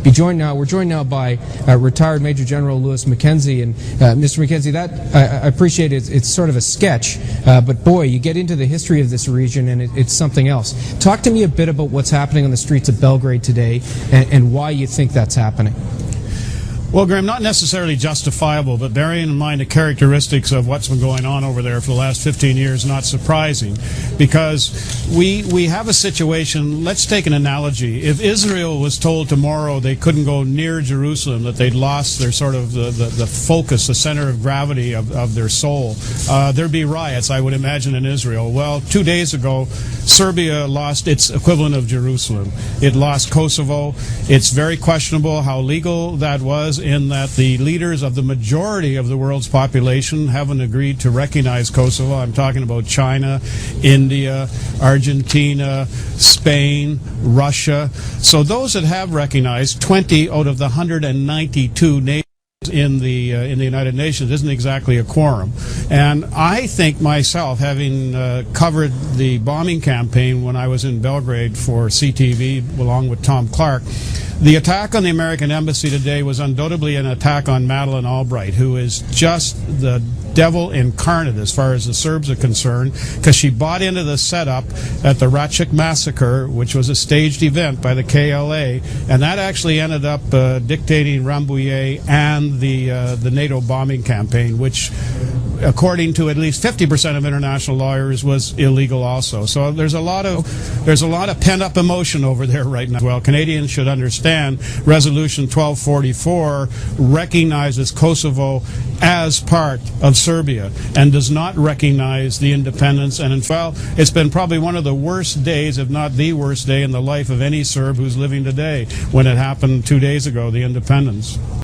We're joined now by retired Major General Lewis Mackenzie. And Mr. Mackenzie, that I appreciate it. It's sort of a sketch, but boy, you get into the history of this region and it's something else. Talk to me a bit about what's happening on the streets of Belgrade today and why you think that's happening. Well, Graham, not necessarily justifiable, but bearing in mind the characteristics of what's been going on over there for the last 15 years, not surprising, because we have a situation. Let's take an analogy. If Israel was told tomorrow they couldn't go near Jerusalem, that they'd lost their sort of the focus, the center of gravity of their soul, there'd be riots, I would imagine, in Israel. Well, 2 days ago, Serbia lost its equivalent of Jerusalem. It lost Kosovo. It's very questionable how legal that was, in that the leaders of the majority of the world's population haven't agreed to recognize Kosovo. I'm talking about China, India, Argentina, Spain, Russia. So those that have recognized, 20 out of the 192 nations in the United Nations, isn't exactly a quorum. And I think myself, having covered the bombing campaign when I was in Belgrade for CTV along with Tom Clark, the attack on the American embassy today was undoubtedly an attack on Madeleine Albright, who is just the devil incarnate as far as the Serbs are concerned, because she bought into the setup at the Račak massacre, which was a staged event by the KLA, and that actually ended up dictating Rambouillet and the NATO bombing campaign, which, according to at least 50% of international lawyers, was illegal also. So there's a lot of pent-up emotion over there right now. Well, Canadians should understand Resolution 1244 recognizes Kosovo as part of Serbia and does not recognize the independence. And in fact, it's been probably one of the worst days, if not the worst day, in the life of any Serb who's living today when it happened 2 days ago, the independence.